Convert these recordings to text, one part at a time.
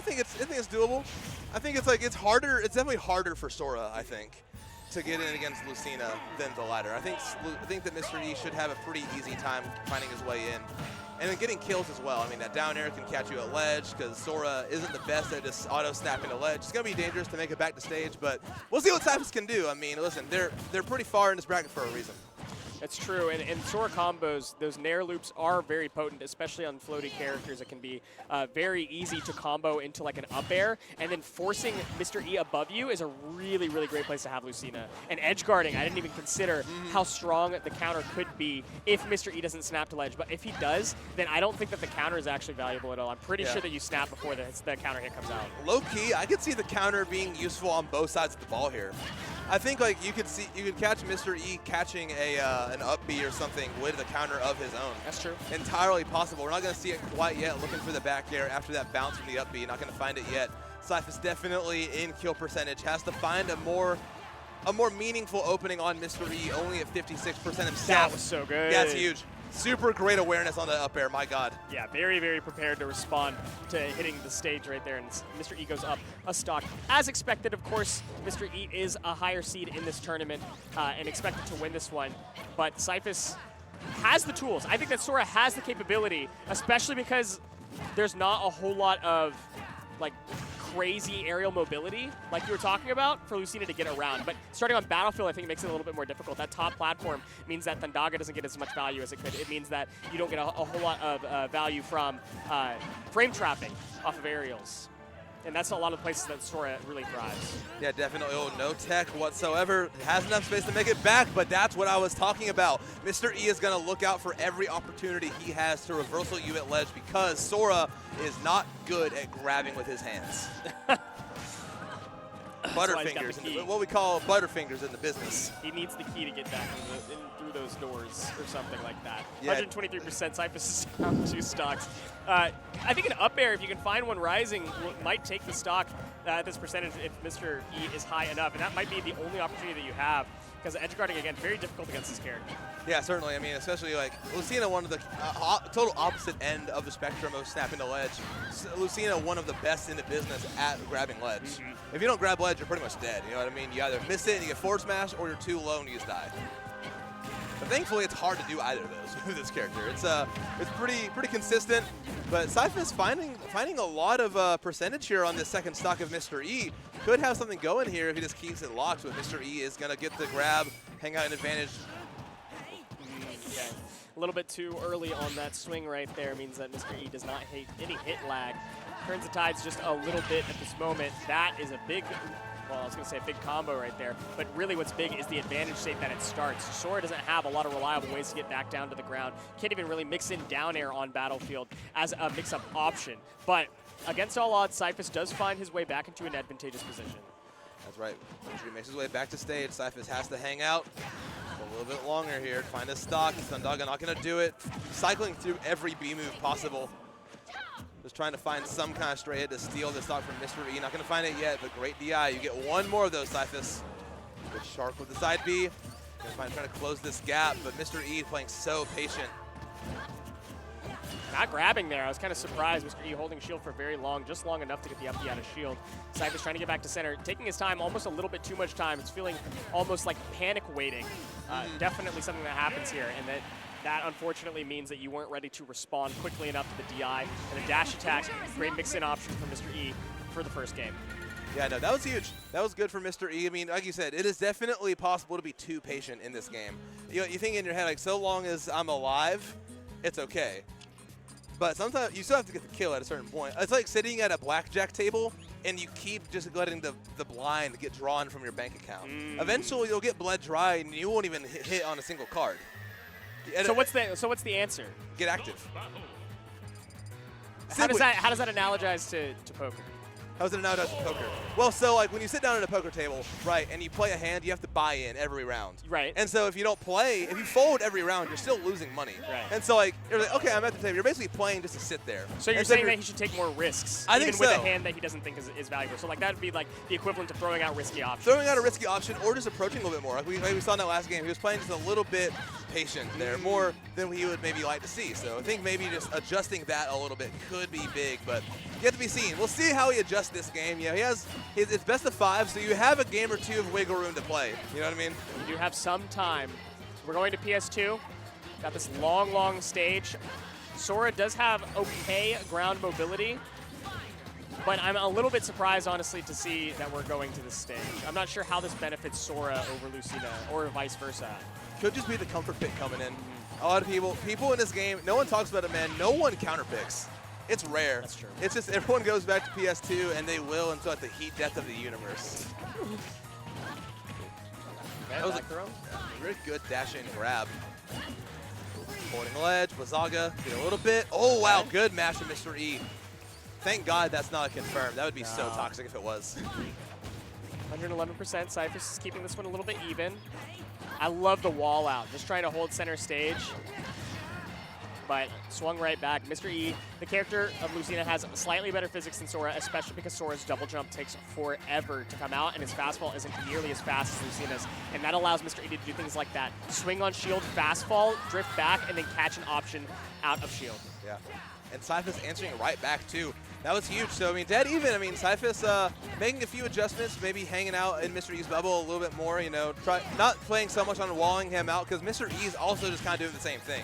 think it's doable. I think it's harder. It's definitely harder for Sora, I think, to get in against Lucina than the latter. I think that Mr. E should have a pretty easy time finding his way in. And then getting kills as well. I mean, that down air can catch you at ledge because Sora isn't the best at just auto-snapping a ledge. It's going to be dangerous to make it back to stage, but we'll see what Cyphus can do. I mean, listen, they're pretty far in this bracket for a reason. That's true, and Sora combos, those Nair loops are very potent, especially on floaty characters. It can be very easy to combo into like an up air, and then forcing Mr. E above you is a really, really great place to have Lucina. And edge guarding, I didn't even consider how strong the counter could be if Mr. E doesn't snap to ledge, but if he does, then I don't think that the counter is actually valuable at all. I'm pretty sure that you snap before the counter hit comes out. Low key, I could see the counter being useful on both sides of the ball here. I think like you could catch Mr. E catching an up B or something with the counter of his own. That's true. Entirely possible. We're not going to see it quite yet. Looking for the back air after that bounce from the up B. Not going to find it yet. Cyphus definitely in kill percentage. Has to find a more meaningful opening on Mr. E. Only at 56% himself. That was so good. Yeah, it's huge. Super great awareness on the up air, my God. Yeah, very, very prepared to respond to hitting the stage right there, and Mr. E goes up a stock. As expected, of course, Mr. E is a higher seed in this tournament and expected to win this one, but Cyphus has the tools. I think that Sora has the capability, especially because there's not a whole lot of like crazy aerial mobility like you were talking about for Lucina to get around. But starting on Battlefield, I think it makes it a little bit more difficult. That top platform means that Thundaga doesn't get as much value as it could. It means that you don't get a whole lot of value from frame trapping off of aerials. And that's a lot of places that Sora really thrives. Yeah, definitely. Oh, no tech whatsoever. Has enough space to make it back, but that's what I was talking about. Mr. E is going to look out for every opportunity he has to reversal you at ledge because Sora is not good at grabbing with his hands. Butterfingers, what we call butterfingers in the business. He needs the key to get back through those doors or something like that. Yeah. 123%, Cyphus is down 2 stocks. I think an up air, if you can find one rising, might take the stock at this percentage if Mr. E is high enough, and that might be the only opportunity that you have because edge guarding, again, very difficult against this character. Yeah, certainly. I mean, especially like Lucina, one of the total opposite end of the spectrum of snapping to ledge. Lucina, one of the best in the business at grabbing ledge. If you don't grab ledge, you're pretty much dead. You know what I mean? You either miss it and you get forward smash, or you're too low and you just die. But thankfully, it's hard to do either of those with this character. It's pretty consistent. But Cyphus finding a lot of percentage here on this second stock of Mr. E. Could have something going here if he just keeps it locked. But Mr. E is gonna get the grab, hang out an advantage. Okay. A little bit too early on that swing right there means that Mr. E does not hate any hit lag. Turns the tides just a little bit at this moment. That is a big, well, I was going to say a big combo right there, but really what's big is the advantage state that it starts. Sora doesn't have a lot of reliable ways to get back down to the ground. Can't even really mix in down air on Battlefield as a mix-up option. But against all odds, Cyphus does find his way back into an advantageous position. That's right. Once he makes his way back to stage, Cyphus has to hang out a little bit longer here to find a stock. Thundaga not going to do it. Cycling through every B move possible. Just trying to find some kind of stray hit to steal the stock from Mr. E. Not going to find it yet, but great DI. You get one more of those, Cyphus. Good shark with the side B. Trying to close this gap, but Mr. E playing so patient. Not grabbing there. I was kind of surprised. Mr. E holding shield for very long, just long enough to get the up B out of shield. Cyphus trying to get back to center, taking his time, almost a little bit too much time. It's feeling almost like panic waiting. Definitely something that happens here, and that unfortunately means that you weren't ready to respond quickly enough to the DI and a dash attack. Great mix-in option for Mr. E for the first game. Yeah, no, that was huge. That was good for Mr. E. I mean, like you said, it is definitely possible to be too patient in this game. You think in your head, like, so long as I'm alive, it's okay. But sometimes you still have to get the kill at a certain point. It's like sitting at a blackjack table and you keep just letting the blind get drawn from your bank account. Eventually, you'll get bled dry and you won't even hit on a single card. So what's the answer? Get active. How does that analogize to poker? How is it analogized to poker? Well, so like when you sit down at a poker table, right, and you play a hand, you have to buy in every round. Right. And so if you don't play, if you fold every round, you're still losing money. Right. And so like, you're like, okay, I'm at the table. You're basically playing just to sit there. So you're saying that he should take more risks, I even think with so. a hand that he doesn't think is valuable. So like that would be like the equivalent of throwing out risky options. Throwing out a risky option or just approaching a little bit more. Like we saw in that last game, he was playing just a little bit patient there, more than we would maybe like to see. So I think maybe just adjusting that a little bit could be big, but yet to be seen. We'll see how he adjusts this game. Yeah, he has it's best of 5, so you have a game or two of wiggle room to play. You know what I mean? You do have some time. We're going to PS2. Got this long, long stage. Sora does have okay ground mobility, but I'm a little bit surprised, honestly, to see that we're going to this stage. I'm not sure how this benefits Sora over Lucina, or vice versa. Could just be the comfort pick coming in. A lot of people in this game, no one talks about it, man. No one counter picks. It's rare. That's true. It's just everyone goes back to PS2, and they will until at the heat death of the universe. That was a very good dash in grab. Holding ledge, Blizzaga, get a little bit. Oh, wow, good mash from Mr. E. Thank God that's not confirmed. That would be so toxic if it was. 111%. Cyphus is keeping this one a little bit even. I love the wall out, just trying to hold center stage. But swung right back. Mr. E, the character of Lucina, has slightly better physics than Sora, especially because Sora's double jump takes forever to come out, and his fastball isn't nearly as fast as Lucina's. And that allows Mr. E to do things like that. Swing on shield, fastball, drift back, and then catch an option out of shield. Yeah. And Cyphus answering right back, too. That was huge. So, I mean, dead even. I mean, Cyphus making a few adjustments, maybe hanging out in Mr. E's bubble a little bit more, you know, not playing so much on walling him out, because Mr. E's also just kind of doing the same thing.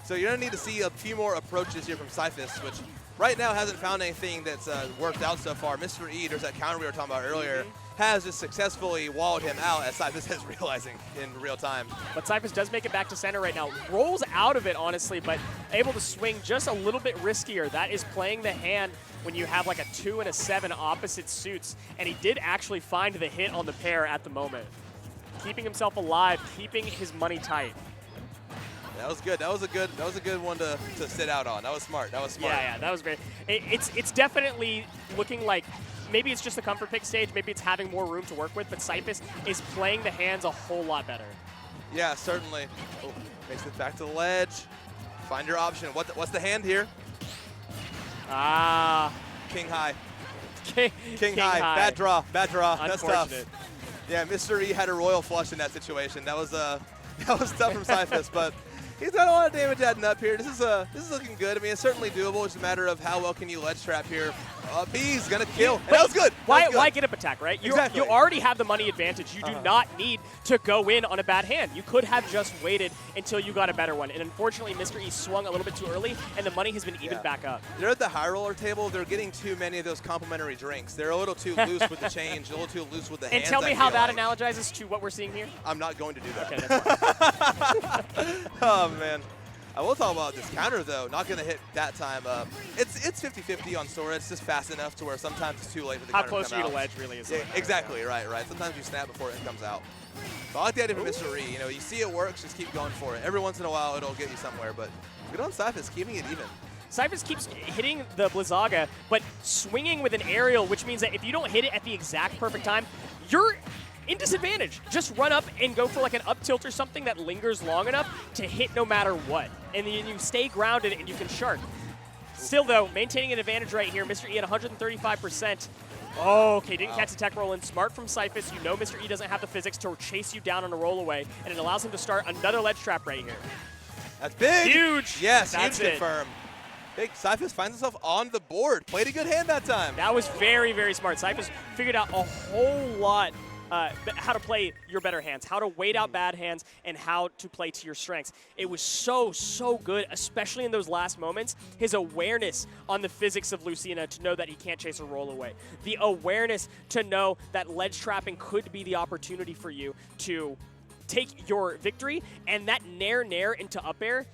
So you're going to need to see a few more approaches here from Cyphus, which right now hasn't found anything that's worked out so far. Mr. E, there's that counter we were talking about earlier, has just successfully walled him out, as Cyphus is realizing in real time. But Cyphus does make it back to center right now. Rolls out of it, honestly, but able to swing just a little bit riskier. That is playing the hand when you have like a 2 and a 7 opposite suits. And he did actually find the hit on the pair at the moment. Keeping himself alive, keeping his money tight. That was good. That was a good one to sit out on. That was smart. That was smart. Yeah, that was great. It's definitely looking like maybe it's just the comfort pick stage, maybe it's having more room to work with, but Cyphus is playing the hands a whole lot better. Yeah, certainly. Oh, makes it back to the ledge. Find your option. What's the hand here? Ah. King high. King high. Bad draw. Bad draw. That's tough. Yeah, Mr. E had a royal flush in that situation. That was tough from Cyphus, but he's got a lot of damage adding up here. This is looking good. I mean, it's certainly doable. It's a matter of how well can you ledge trap here. B's gonna kill. And that was good. Why get up attack, right? Exactly. You already have the money advantage. You do not need to go in on a bad hand. You could have just waited until you got a better one. And unfortunately, Mr. E swung a little bit too early, and the money has been evened back up. They're at the high roller table. They're getting too many of those complimentary drinks. They're a little too loose with the change, a little too loose with the hands. And tell me how that analogizes to what we're seeing here. I'm not going to do that. Okay, that's fine. Oh, man. I will talk about this counter, though. Not going to hit that time. It's 50-50 on Sora. It's just fast enough to where sometimes it's too late for the counter to come out. How close are you to ledge really is. Yeah, exactly, right. Sometimes you snap before it comes out. But I like the idea for Mr. E. You know, you see it works, just keep going for it. Every once in a while, it'll get you somewhere. But good on Cyphus, keeping it even. Cyphus keeps hitting the Blizzaga, but swinging with an aerial, which means that if you don't hit it at the exact perfect time, you're in disadvantage. Just run up and go for like an up tilt or something that lingers long enough to hit no matter what. And then you stay grounded and you can shark. Still though, maintaining an advantage right here. Mr. E at 135%. Oh, okay, didn't catch the tech roll in. Smart from Cyphus. You know Mr. E doesn't have the physics to chase you down on a roll away, and it allows him to start another ledge trap right here. That's big. Huge. Yes, that's huge confirm. Big Cyphus finds himself on the board. Played a good hand that time. That was very, very smart. Cyphus figured out a whole lot how to play your better hands, how to wait out bad hands, and how to play to your strengths. It was so good, especially in those last moments. His awareness on the physics of Lucina to know that he can't chase a roll away. The awareness to know that ledge trapping could be the opportunity for you to take your victory, and that nair into up air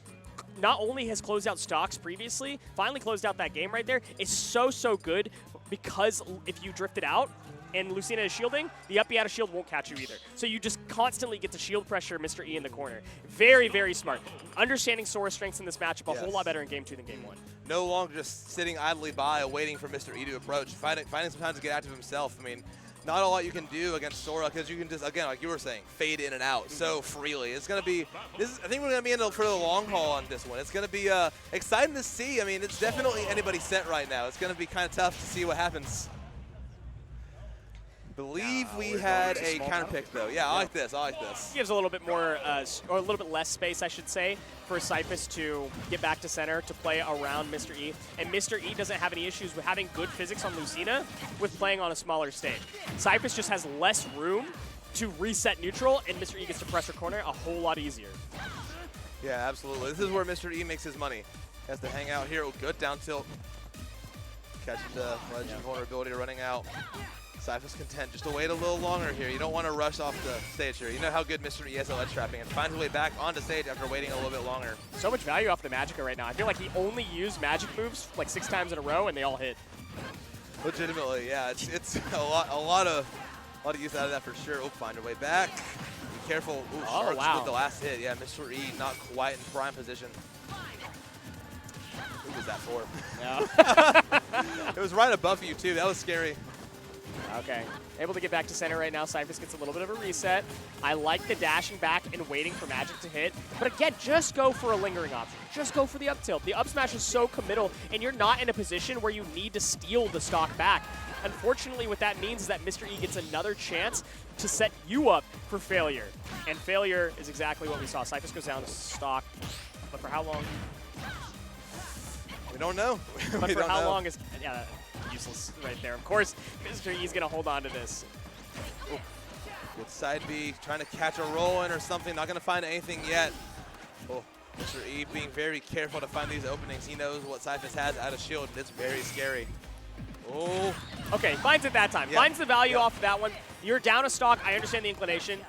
not only has closed out stocks previously, finally closed out that game right there, is so good because if you drift it out, and Lucina is shielding, the up B out of shield won't catch you either. So you just constantly get to shield pressure Mr. E in the corner. Very, very smart. Understanding Sora's strengths in this matchup a whole lot better in Game 2 than Game 1. no longer just sitting idly by waiting for Mr. E to approach, finding some time to get active himself. I mean, not a lot you can do against Sora because you can just, again, like you were saying, fade in and out so freely. It's going to be, I think we're going to be in for the long haul on this one. It's going to be exciting to see. I mean, it's definitely anybody's set right now. It's going to be kind of tough to see what happens. Believe we had a counter pick though. Yeah, I like this. I like this. Gives a little bit more, or a little bit less space, I should say, for Cyphus to get back to center to play around Mr. E. And Mr. E doesn't have any issues with having good physics on Lucina with playing on a smaller stage. Cyphus just has less room to reset neutral, and Mr. E gets to pressure corner a whole lot easier. Yeah, absolutely. This is where Mr. E makes his money. He has to hang out here. Oh, good down tilt. Catches the ledge vulnerability running out. Cyphus content just to wait a little longer here. You don't want to rush off the stage here. You know how good Mr. E is at ledge trapping and finds his way back onto stage after waiting a little bit longer. So much value off the Magica right now. I feel like he only used magic moves like 6 times in a row and they all hit. Legitimately, yeah. It's a lot of use out of that for sure. Oh, find your way back. Be careful. Ooh, Sharks with the last hit. Yeah, Mr. E not quite in prime position. Who was that for? No. It was right above you too. That was scary. Okay, able to get back to center right now. Cyphus gets a little bit of a reset. I like the dashing back and waiting for magic to hit. But again, just go for a lingering option. Just go for the up tilt. The up smash is so committal, and you're not in a position where you need to steal the stock back. Unfortunately, what that means is that Mr. E gets another chance to set you up for failure. And failure is exactly what we saw. Cyphus goes down to stock, but for how long? We don't know. But for how long is... Yeah, useless right there. Of course, Mr. E's going to hold on to this. Ooh. Good side B, trying to catch a roll in or something. Not going to find anything yet. Oh, Mr. E being very careful to find these openings. He knows what Cyphus has out of shield, and it's very scary. Oh. Okay, finds it that time. Yep. Finds the value off of that one. You're down a stock. I understand the inclination.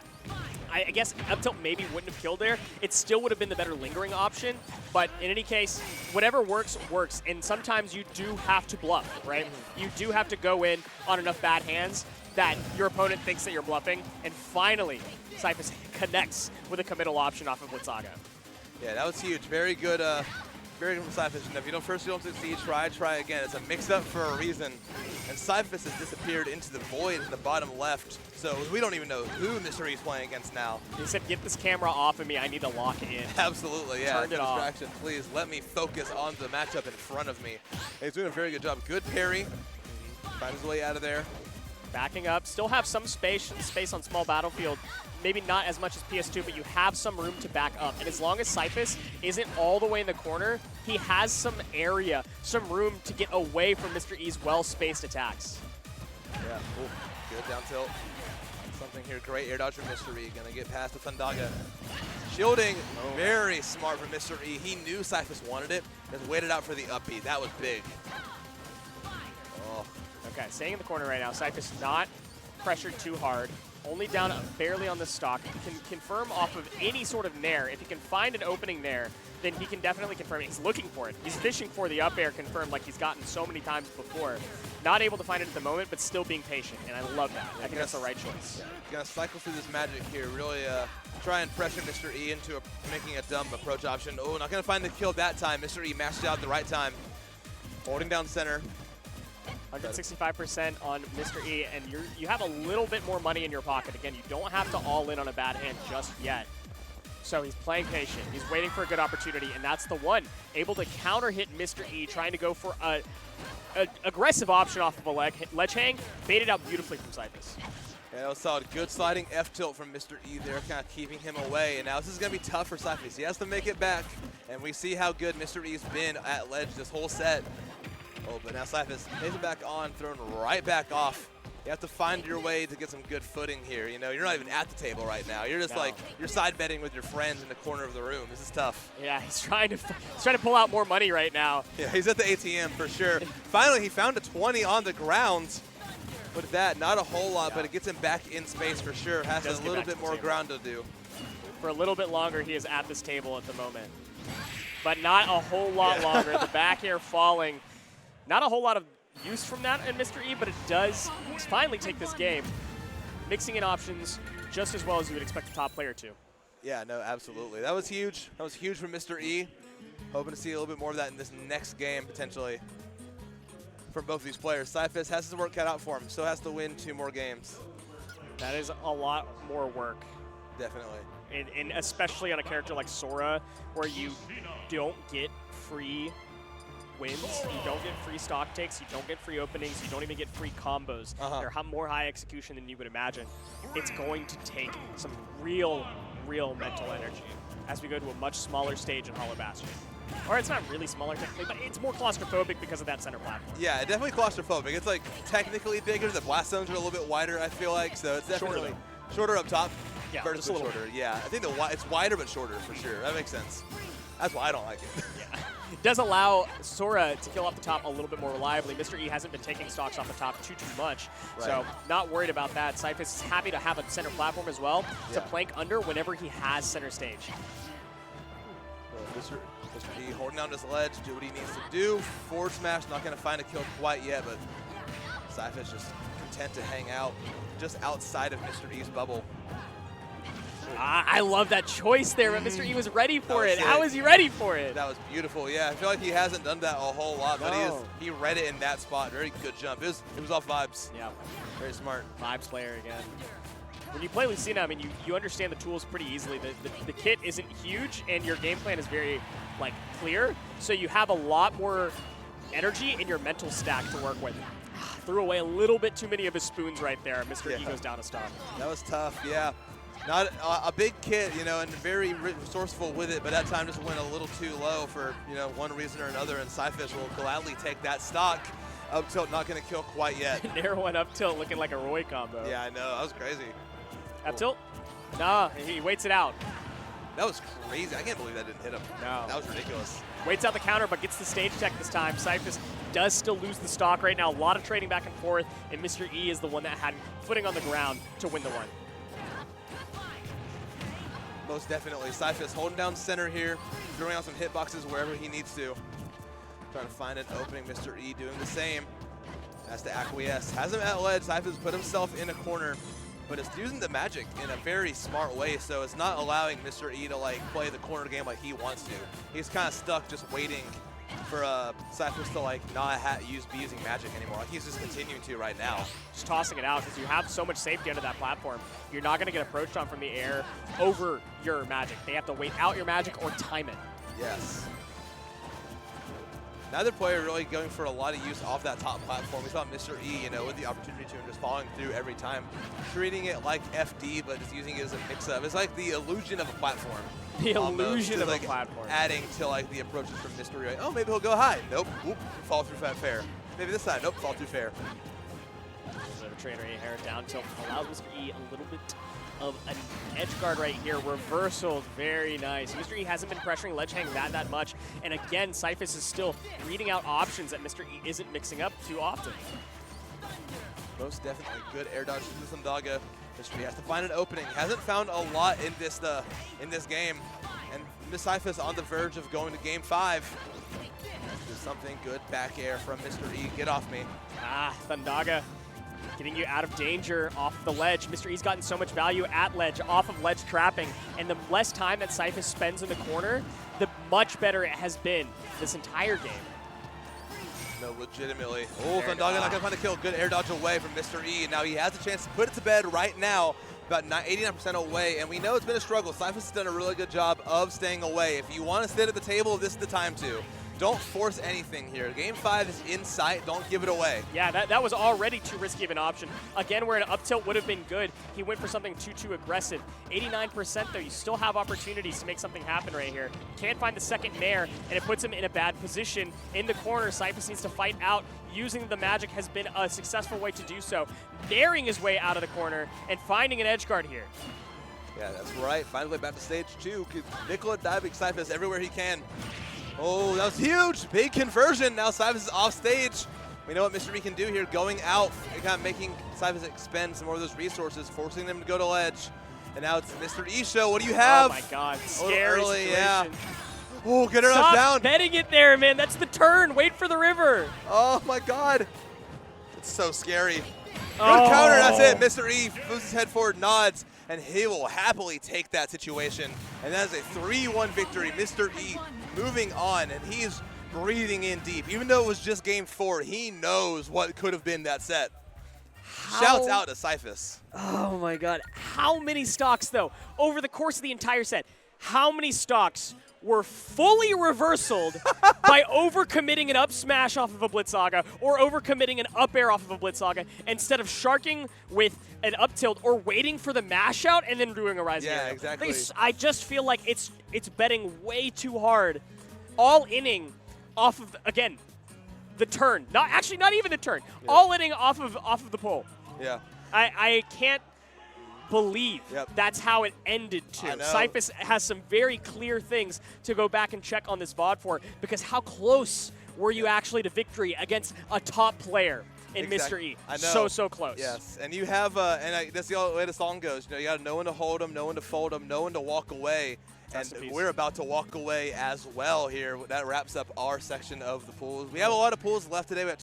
I guess up tilt maybe wouldn't have killed there. It still would have been the better lingering option. But in any case, whatever works, works. And sometimes you do have to bluff, right? You do have to go in on enough bad hands that your opponent thinks that you're bluffing. And finally, Cyphus connects with a committal option off of Blitzaga. Yeah, that was huge. Very good from Cyphus. If you don't succeed, try again. It's a mix-up for a reason. And Cyphus has disappeared into the void in the bottom left. So we don't even know who Mr. E's playing against now. He said, get this camera off of me. I need to lock in. Absolutely, yeah. Turned it off. Distraction, please. Let me focus on the matchup in front of me. He's doing a very good job. Good parry. Finds his way out of there. Backing up. Still have some space on small battlefield. Maybe not as much as PS2, but you have some room to back up. And as long as Cyphus isn't all the way in the corner, he has some area, some room to get away from Mr. E's well-spaced attacks. Yeah, ooh, good down tilt. Something here, great air dodge from Mr. E. Gonna get past the Thundaga. Shielding, very smart from Mr. E. He knew Cyphus wanted it, just waited out for the up B. That was big. Oh. Okay, staying in the corner right now. Cyphus not pressured too hard. Only down barely on the stock. He can confirm off of any sort of nair. If he can find an opening there, then he can definitely confirm it. He's looking for it. He's fishing for the up air confirmed like he's gotten so many times before. Not able to find it at the moment, but still being patient, and I love that. I think that's the right choice. Gonna cycle through this magic here, really try and pressure Mr. E into making a dumb approach option. Oh, not gonna find the kill that time. Mr. E mashed out at the right time. Holding down center. 165% on Mr. E, and you have a little bit more money in your pocket. Again, you don't have to all in on a bad hand just yet. So he's playing patient. He's waiting for a good opportunity, and that's the one. Able to counter hit Mr. E, trying to go for a aggressive option off of a ledge hang. Baited out beautifully from Cyphus. Yeah, that was solid. Good sliding F tilt from Mr. E there, kind of keeping him away. And now this is going to be tough for Cyphus. He has to make it back, and we see how good Mr. E's been at ledge this whole set. Oh, but now Cyphus takes it back on, thrown right back off. You have to find your way to get some good footing here. You know, you're not even at the table right now. You're just like, you're side betting with your friends in the corner of the room. This is tough. Yeah, he's trying to pull out more money right now. Yeah, he's at the ATM for sure. Finally, he found a 20 on the ground. Look at that, not a whole lot, but it gets him back in space for sure. Has a little bit more ground to do. For a little bit longer, he is at this table at the moment. But not a whole lot longer. The back air falling. Not a whole lot of use from that in Mr. E, but it does finally take this game, mixing in options just as well as you would expect a top player to. Yeah, no, absolutely. That was huge. That was huge from Mr. E. Hoping to see a little bit more of that in this next game, potentially, from both of these players. Cyphus has his work cut out for him, so has to win 2 more games. That is a lot more work. Definitely. And especially on a character like Sora, where you don't get free wins, you don't get free stock takes, you don't get free openings, you don't even get free combos. They're more high execution than you would imagine. It's going to take some real mental energy as we go to a much smaller stage in Hollow Bastion. Or it's not really smaller technically, but it's more claustrophobic because of that center platform. Yeah, definitely claustrophobic. It's like technically bigger. The blast zones are a little bit wider, I feel like, so it's definitely shorter up top. Yeah, versus just a little shorter. Yeah, I think it's wider but shorter for sure. That makes sense. That's why I don't like it. Yeah. It does allow Sora to kill off the top a little bit more reliably. Mr. E hasn't been taking stocks off the top too much, so not worried about that. Cyphus is happy to have a center platform as well to plank under whenever he has center stage. Mr. E holding down this ledge, do what he needs to do. Forward smash, not going to find a kill quite yet, but Cyphus just content to hang out just outside of Mr. E's bubble. I love that choice there, but Mr. E was ready for it. How is he ready for it? That was beautiful. Yeah, I feel like he hasn't done that a whole lot, but he read it in that spot. Very good jump. It was off vibes. Yeah. Very smart. Vibes player again. When you play Lucina, I mean, you understand the tools pretty easily. The kit isn't huge, and your game plan is very clear, so you have a lot more energy in your mental stack to work with. Threw away a little bit too many of his spoons right there. Mr. E goes down a stock. That was tough, yeah. Not a big kit, and very resourceful with it, but that time just went a little too low for, one reason or another, and Cyphus will gladly take that stock. Up tilt, not going to kill quite yet. Nair went up tilt looking like a Roy combo. Yeah, I know. That was crazy. Up tilt? Nah, he waits it out. That was crazy. I can't believe that didn't hit him. No. That was ridiculous. Waits out the counter, but gets the stage tech this time. Cyphus does still lose the stock right now. A lot of trading back and forth, and Mr. E is the one that had footing on the ground to win the one. Most definitely. Cyphus holding down center here, throwing out some hitboxes wherever he needs to. Trying to find an opening. Mr. E doing the same. Has to acquiesce. Has him at ledge. Cyphus put himself in a corner, but it's using the magic in a very smart way, so it's not allowing Mr. E to play the corner game like he wants to. He's kind of stuck just waiting for Cyphus to not be using magic anymore. He's just continuing to right now. Just tossing it out because you have so much safety under that platform. You're not going to get approached on from the air over your magic. They have to wait out your magic or time it. Yes. Neither player really going for a lot of use off that top platform. We saw Mr. E, with the opportunity to, and just following through every time, treating it like FD, but just using it as a mix-up. It's like the illusion of a platform. The illusion of a platform. Adding to the approaches from Mr. E. Oh, maybe he'll go high. Nope. Whoop. Fall through fair. Maybe this side. Nope. Fall through fair. So trainer hair down tilt allows Mr. E a little bit of an edge guard right here. Reversal, very nice. Mr. E hasn't been pressuring ledge hang that much. And again, Cyphus is still reading out options that Mr. E isn't mixing up too often. Most definitely good air dodge to Sandaga. Mr. E has to find an opening. Hasn't found a lot in this game. And Miss Cyphus on the verge of going to game 5. Do something good back air from Mr. E. Get off me. Sandaga getting you out of danger off the ledge. Mr. E's gotten so much value at ledge, off of ledge trapping, and the less time that Cyphus spends in the corner, the much better it has been this entire game. No, legitimately. Oh, Sandaga not going to find a kill. Good air dodge away from Mr. E. And now he has a chance to put it to bed right now, about 89% away. And we know it's been a struggle. Cyphus has done a really good job of staying away. If you want to sit at the table, this is the time to. Don't force anything here. Game 5 is in sight. Don't give it away. Yeah, that was already too risky of an option. Again, where an up tilt would have been good, he went for something too aggressive. 89% though, you still have opportunities to make something happen right here. Can't find the second nair, and it puts him in a bad position. In the corner, Cyphus needs to fight out. Using the magic has been a successful way to do so. Nairing his way out of the corner and finding an edge guard here. Yeah, that's right. Finally back to stage 2. Nicola diving Cyphus everywhere he can. Oh, that was huge. Big conversion. Now Cyphus is off stage. We know what Mr. E can do here, going out and kind of making Cyphus expend some more of those resources, forcing them to go to ledge. And now it's Mr. E show. What do you have? Oh my God, scary early, situation. Yeah. Oh, get her Stop down. betting it there, man. That's the turn. Wait for the river. Oh my God. It's so scary. Good counter, that's it. Mr. E moves his head forward, nods, and he will happily take that situation. And that is a 3-1 victory. Mr. E moving on, and he's breathing in deep. Even though it was just game 4, he knows what could have been that set. Shouts out to Cyphus. Oh my god. How many stocks, though, over the course of the entire set, how many stocks were fully reversaled by overcommitting an up smash off of a Blitzaga or overcommitting an up air off of a Blitzaga instead of sharking with an up tilt or waiting for the mash out and then doing a rising air? Yeah, exactly. I just feel like it's betting way too hard, all inning off of, again, the turn. Not even the turn. Yeah. All inning off of the pole. Yeah. I can't believe that's how it ended too. Cyphus has some very clear things to go back and check on this VOD for, because how close were you actually to victory against a top player in Mr. E? I know. So close. Yes, and you have, that's the way the song goes. You got to know when to hold them, know when to fold them, know when to walk away. And we're about to walk away as well here. That wraps up our section of the pools. We have a lot of pools left today. We have